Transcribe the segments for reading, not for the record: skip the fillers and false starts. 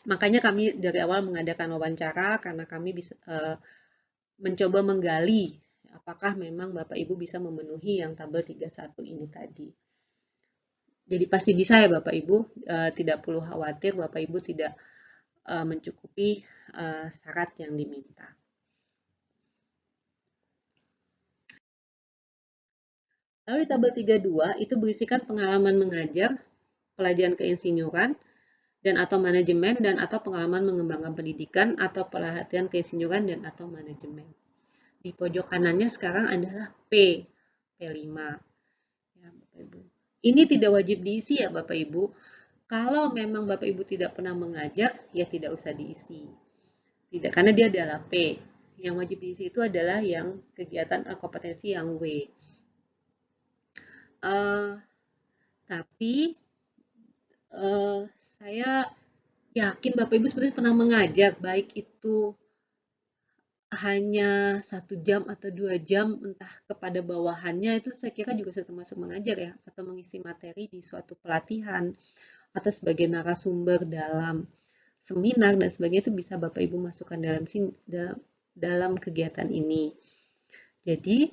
Makanya kami dari awal mengadakan wawancara karena kami bisa mencoba menggali apakah memang Bapak Ibu bisa memenuhi yang tabel 31 ini tadi. Jadi pasti bisa ya Bapak Ibu, tidak perlu khawatir Bapak Ibu tidak mencukupi syarat yang diminta. Lalu di tabel 32 itu berisikan pengalaman mengajar, pelajaran keinsinyuran, dan atau manajemen dan atau pengalaman mengembangkan pendidikan atau pelatihan keinsinyuran dan atau manajemen. Di pojok kanannya sekarang adalah P5. Ya, Bapak Ibu. Ini tidak wajib diisi ya Bapak Ibu. Kalau memang Bapak Ibu tidak pernah mengajar, ya tidak usah diisi. Tidak, karena dia adalah P. Yang wajib diisi itu adalah yang kegiatan kompetensi yang W. Tapi saya yakin Bapak Ibu sebenarnya pernah mengajar, baik itu hanya 1 jam atau 2 jam, entah kepada bawahannya, itu saya kira juga sudah termasuk mengajar ya, atau mengisi materi di suatu pelatihan, atau sebagai narasumber dalam seminar dan sebagainya itu bisa Bapak Ibu masukkan dalam kegiatan ini. Jadi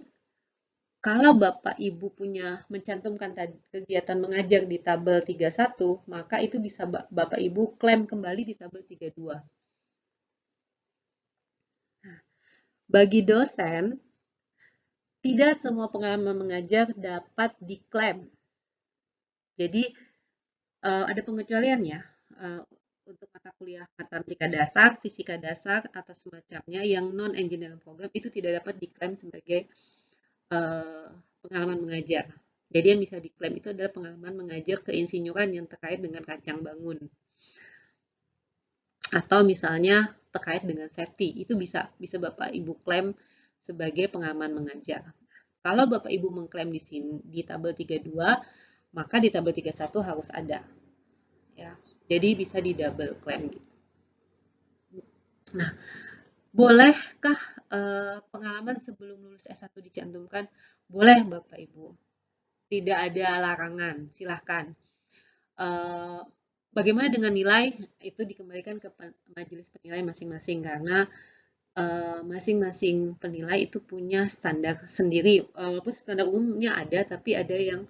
kalau Bapak Ibu punya mencantumkan kegiatan mengajar di tabel 31, maka itu bisa Bapak Ibu klaim kembali di tabel 32. Nah, bagi dosen, tidak semua pengalaman mengajar dapat diklaim. Jadi ada pengecualian ya untuk mata kuliah matematika dasar, fisika dasar atau semacamnya yang non engineering program itu tidak dapat diklaim sebagai pengalaman mengajar. Jadi yang bisa diklaim itu adalah pengalaman mengajar keinsinyuran yang terkait dengan rancang bangun. Atau misalnya terkait dengan safety, itu bisa Bapak Ibu klaim sebagai pengalaman mengajar. Kalau Bapak Ibu mengklaim di sini di tabel 32, maka di tabel 31 harus ada. Ya. Jadi bisa di double claim gitu. Nah, bolehkah pengalaman sebelum lulus S1 dicantumkan? Boleh Bapak Ibu. Tidak ada larangan, silahkan. Bagaimana dengan nilai? Itu dikembalikan ke majelis penilai masing-masing karena masing-masing penilai itu punya standar sendiri. Walaupun standar umumnya ada, tapi ada yang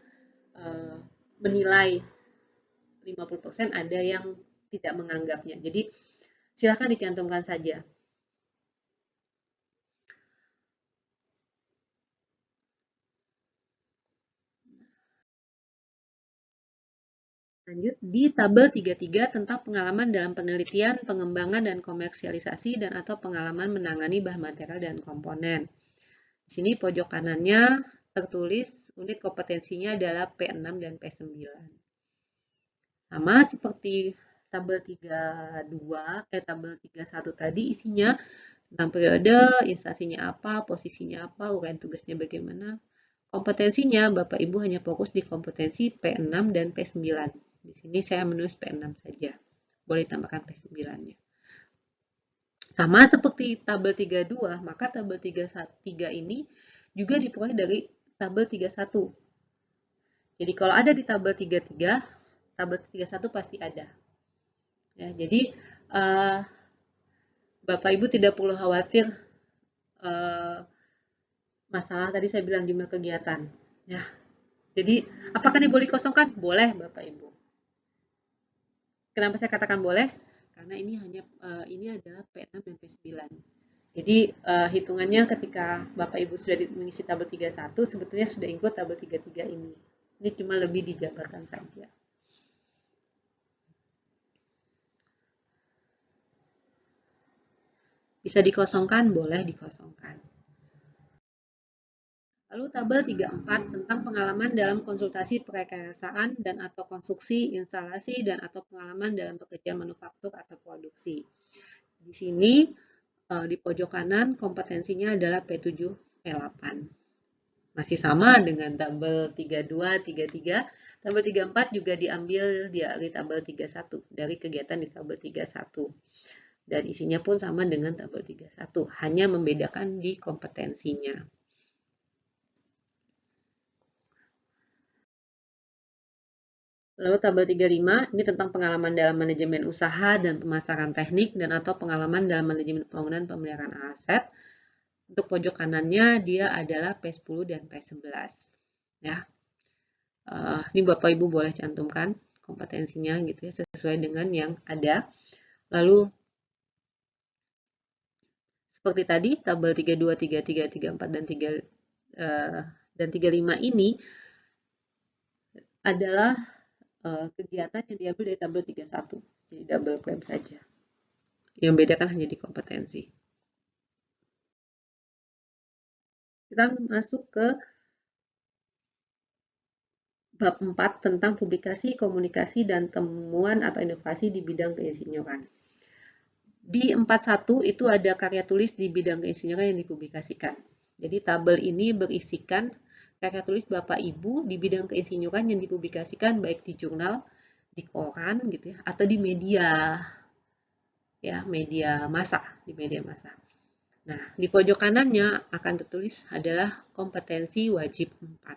menilai 50%, ada yang tidak menganggapnya. Jadi silakan dicantumkan saja. Lanjut di tabel 33 tentang pengalaman dalam penelitian, pengembangan dan komersialisasi dan atau pengalaman menangani bahan material dan komponen. Di sini pojok kanannya tertulis unit kompetensinya adalah P6 dan P9. Sama seperti tabel 32, tabel 31 tadi isinya tentang periode, instansinya apa, posisinya apa, uraian tugasnya bagaimana. Kompetensinya Bapak Ibu hanya fokus di kompetensi P6 dan P9. Di sini saya menulis P6 saja. Boleh tambahkan P9-nya. Sama seperti tabel 32, maka tabel 33 ini juga diperoleh dari tabel 31. Jadi kalau ada di tabel 33, tabel 31 pasti ada. Ya, jadi Bapak Ibu tidak perlu khawatir masalah tadi saya bilang jumlah kegiatan. Ya, jadi apakah ini boleh dikosongkan? Boleh Bapak Ibu. Kenapa saya katakan boleh? Karena ini hanya ini adalah P6 dan P9. Jadi hitungannya ketika Bapak Ibu sudah mengisi tabel 31 sebetulnya sudah include tabel 33 ini. Ini cuma lebih dijabarkan saja. Bisa dikosongkan? Boleh dikosongkan. Lalu tabel 34 tentang pengalaman dalam konsultasi perekayasaan dan atau konstruksi, instalasi, dan atau pengalaman dalam pekerjaan manufaktur atau produksi. Di sini di pojok kanan kompetensinya adalah P7, P8. Masih sama dengan tabel 32, 33. Tabel 34 juga diambil dari tabel 31, dari kegiatan di tabel 31. Dan isinya pun sama dengan tabel 31, hanya membedakan di kompetensinya. Lalu tabel 35 ini tentang pengalaman dalam manajemen usaha dan pemasaran teknik dan atau pengalaman dalam manajemen pembangunan pemeliharaan aset. Untuk pojok kanannya dia adalah P10 dan P11. Ya. Ini Bapak Ibu boleh cantumkan kompetensinya gitu ya sesuai dengan yang ada. Lalu seperti tadi tabel 32, 33, 34 dan 35 ini adalah kegiatan yang diambil dari tabel 31. Jadi double claim saja. Yang beda kan hanya di kompetensi. Kita masuk ke bab 4 tentang publikasi, komunikasi, dan temuan atau inovasi di bidang keinsinyuran. Di 41 itu ada karya tulis di bidang keinsinyuran yang dipublikasikan. Jadi tabel ini berisikan karya tulis Bapak Ibu di bidang keinsinyuran yang dipublikasikan baik di jurnal, di koran gitu ya, atau di media ya, media massa, di media massa. Nah, di pojok kanannya akan tertulis adalah kompetensi wajib 4.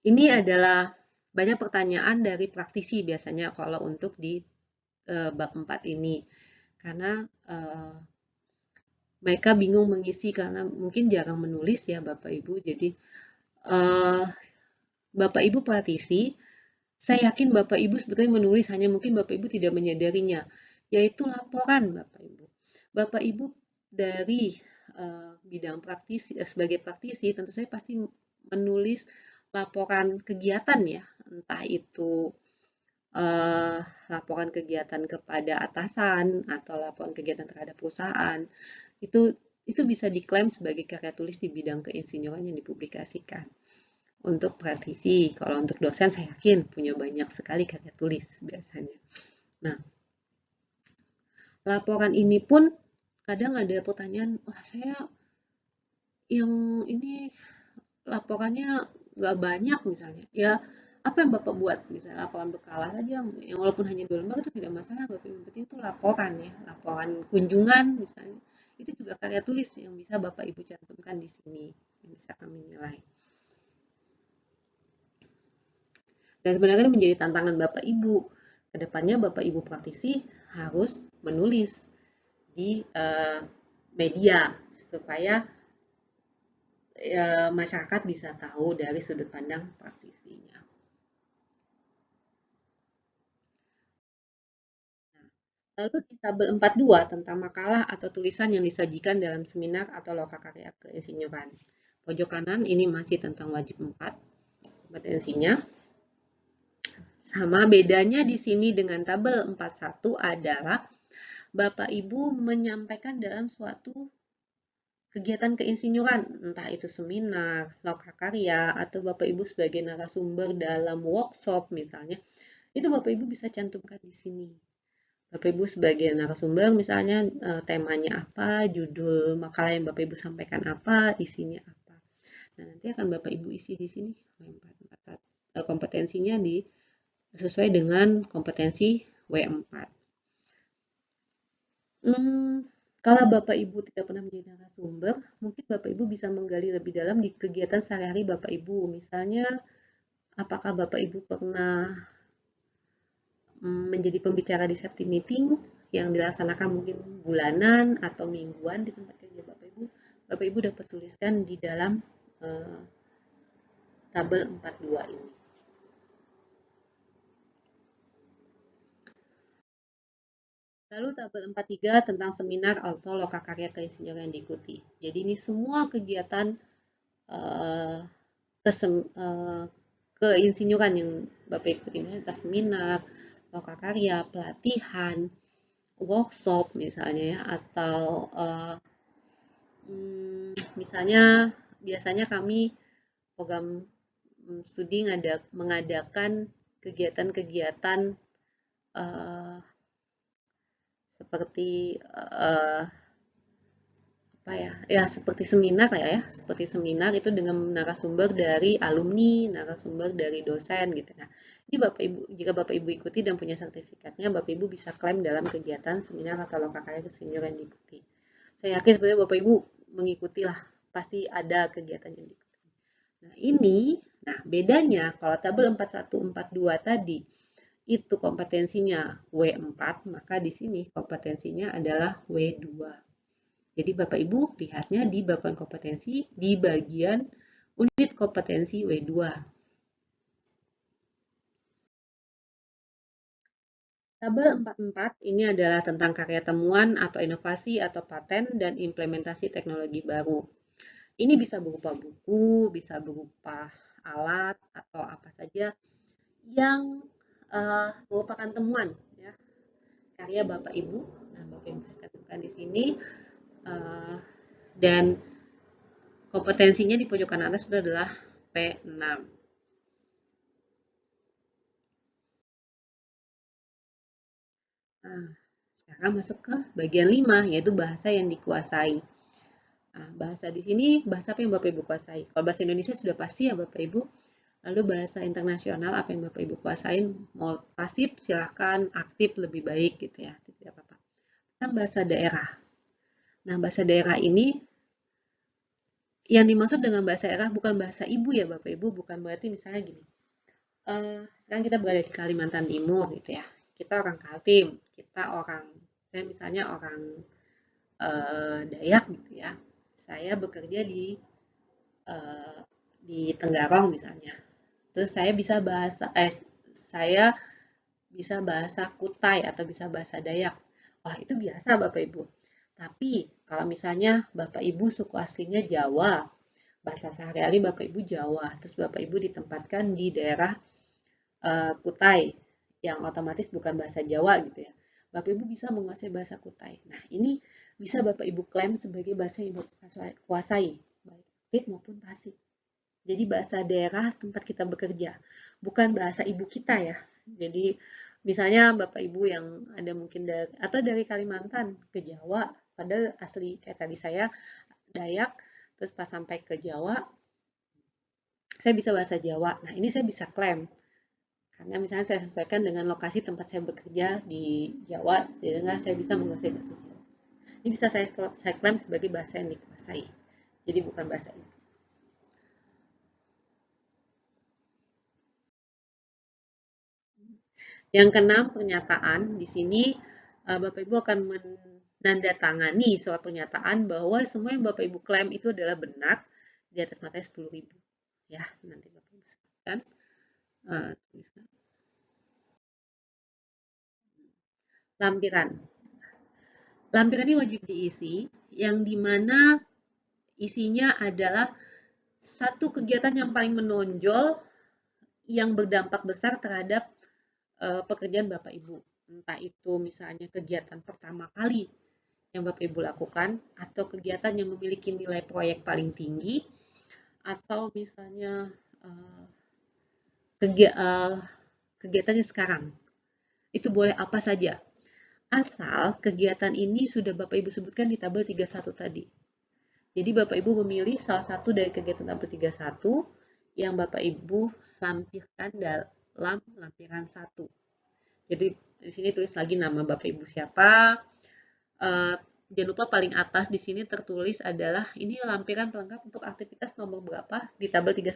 Ini adalah banyak pertanyaan dari praktisi biasanya kalau untuk di bab 4 ini. Karena mereka bingung mengisi karena mungkin jarang menulis ya Bapak Ibu. Jadi Bapak Ibu praktisi, saya yakin Bapak Ibu sebetulnya menulis, hanya mungkin Bapak Ibu tidak menyadarinya, yaitu laporan Bapak Ibu. Bapak Ibu dari bidang praktisi, sebagai praktisi tentu saya pasti menulis laporan kegiatan ya, entah itu laporan kegiatan kepada atasan atau laporan kegiatan terhadap perusahaan, itu bisa diklaim sebagai karya tulis di bidang keinsinyuran yang dipublikasikan. Untuk praktisi, kalau untuk dosen saya yakin punya banyak sekali karya tulis biasanya. Nah, laporan ini pun kadang ada pertanyaan, wah saya yang ini laporannya nggak banyak misalnya. Ya, apa yang Bapak buat? Misalnya laporan berkala saja, yang walaupun hanya 2 lembar itu tidak masalah, Bapak. Yang penting itu laporan ya, laporan kunjungan misalnya. Itu juga karya tulis yang bisa Bapak Ibu cantumkan di sini, yang bisa kami nilai. Dan sebenarnya ini menjadi tantangan Bapak Ibu. Kedepannya Bapak Ibu praktisi harus menulis di media supaya masyarakat bisa tahu dari sudut pandang praktisinya. Lalu di tabel 42 tentang makalah atau tulisan yang disajikan dalam seminar atau lokakarya keinsinyuran. Pojok kanan ini masih tentang wajib 4 kompetensinya. Sama bedanya di sini dengan tabel 41 adalah Bapak Ibu menyampaikan dalam suatu kegiatan keinsinyuran, entah itu seminar, lokakarya, atau Bapak Ibu sebagai narasumber dalam workshop misalnya, itu Bapak Ibu bisa cantumkan di sini. Bapak Ibu sebagai narasumber misalnya temanya apa, judul makalah yang Bapak Ibu sampaikan apa, isinya apa. Nah, nanti akan Bapak Ibu isi di sini kompetensinya sesuai dengan kompetensi W4. Kalau Bapak Ibu tidak pernah menjadi narasumber, mungkin Bapak Ibu bisa menggali lebih dalam di kegiatan sehari-hari Bapak Ibu. Misalnya, apakah Bapak Ibu pernah menjadi pembicara di safety meeting yang dilaksanakan mungkin bulanan atau mingguan di tempat kerja Bapak Ibu. Bapak Ibu dapat tuliskan di dalam tabel 42 ini. Lalu tabel 43 tentang seminar atau lokakarya keinsinyuran yang diikuti. Jadi ini semua kegiatan keinsinyuran yang Bapak ikuti, misalnya seminar, lokakarya, pelatihan, workshop misalnya ya, atau misalnya biasanya kami program studi mengadakan kegiatan-kegiatan seperti apa ya seperti seminar ya, seperti seminar itu dengan narasumber dari alumni, narasumber dari dosen gitu. Nah, ini Bapak Ibu, jika Bapak Ibu ikuti dan punya sertifikatnya, Bapak Ibu bisa klaim dalam kegiatan seminar atau lokakarya keinsinyuran yang diikuti. Saya yakin sebenarnya Bapak Ibu mengikuti lah, pasti ada kegiatan yang diikuti. Nah, ini Nah, bedanya kalau tabel 4142 tadi itu kompetensinya W4, maka di sini kompetensinya adalah W2. Jadi Bapak Ibu lihatnya di bab kompetensi di bagian unit kompetensi W2. Tabel 44 ini adalah tentang karya temuan atau inovasi atau paten dan implementasi teknologi baru. Ini bisa berupa buku, bisa berupa alat atau apa saja yang merupakan temuan ya, karya Bapak Ibu. Nah, Bapak Ibu bisa catatkan di sini dan kompetensinya di pojok kanan atas itu adalah P6. Nah, sekarang masuk ke bagian 5 yaitu bahasa yang dikuasai. Nah, bahasa di sini bahasa apa yang Bapak Ibu kuasai? Kalau bahasa Indonesia sudah pasti ya Bapak Ibu. Lalu bahasa internasional apa yang Bapak Ibu kuasain? Mau pasif silahkan, aktif lebih baik gitu ya, tidak apa-apa. Tentang bahasa daerah. Nah, bahasa daerah ini yang dimaksud dengan bahasa daerah bukan bahasa ibu ya Bapak Ibu, bukan berarti misalnya gini. Sekarang kita berada di Kalimantan Timur gitu ya. Kita orang Kaltim, kita orang, saya misalnya orang Dayak gitu ya. Saya bekerja di Tenggarong misalnya. Terus saya bisa bahasa Kutai atau bisa bahasa Dayak. Wah, itu biasa Bapak Ibu. Tapi kalau misalnya Bapak Ibu suku aslinya Jawa, bahasa sehari-hari Bapak Ibu Jawa, terus Bapak Ibu ditempatkan di daerah Kutai yang otomatis bukan bahasa Jawa gitu ya. Bapak Ibu bisa menguasai bahasa Kutai. Nah, ini bisa Bapak Ibu klaim sebagai bahasa yang Bapak kuasai, baik aktif maupun pasif. Jadi bahasa daerah tempat kita bekerja, bukan bahasa ibu kita ya. Jadi misalnya Bapak Ibu yang ada mungkin dari Kalimantan ke Jawa, padahal asli kayak tadi saya Dayak, terus pas sampai ke Jawa, saya bisa bahasa Jawa. Nah, ini saya bisa klaim. Karena misalnya saya sesuaikan dengan lokasi tempat saya bekerja di Jawa, sehingga saya bisa menguasai bahasa Jawa. Ini bisa saya klaim sebagai bahasa yang dikuasai. Jadi bukan bahasa ibu. Yang keenam, pernyataan. Di sini Bapak Ibu akan menandatangani surat pernyataan bahwa semua yang Bapak Ibu klaim itu adalah benar di atas materi 10.000. Ya, nanti Bapak Ibu sebutkan. Lampiran. Lampiran ini wajib diisi, yang dimana isinya adalah satu kegiatan yang paling menonjol yang berdampak besar terhadap pekerjaan Bapak Ibu. Entah itu misalnya kegiatan pertama kali yang Bapak Ibu lakukan, atau kegiatan yang memiliki nilai proyek paling tinggi, atau misalnya kegiatannya sekarang. Itu boleh apa saja. Asal kegiatan ini sudah Bapak Ibu sebutkan di tabel 31 tadi. Jadi Bapak Ibu memilih salah satu dari kegiatan tabel 31 yang Bapak Ibu lampirkan dalam lampiran 1. Jadi di sini tulis lagi nama Bapak Ibu siapa. Jangan lupa paling atas di sini tertulis adalah ini lampiran pelengkap untuk aktivitas nomor berapa di tabel 31.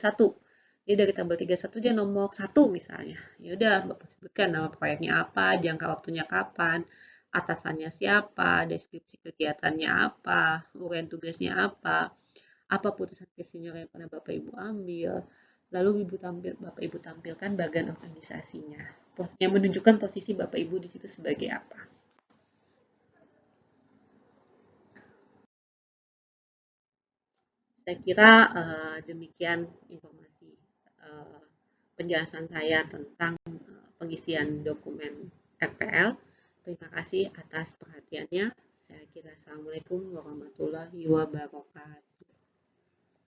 Jadi dari tabel 31 dia nomor 1 misalnya. Ya udah Bapak sebutkan nama proyeknya apa, jangka waktunya kapan, atasannya siapa, deskripsi kegiatannya apa, uraian tugasnya apa putusan senior yang pernah Bapak Ibu ambil, lalu Bapak Ibu tampilkan bagian organisasinya, yang menunjukkan posisi Bapak Ibu di situ sebagai apa. Saya kira demikian informasi penjelasan saya tentang pengisian dokumen RPL. Terima kasih atas perhatiannya. Saya kira Assalamualaikum warahmatullahi wabarakatuh.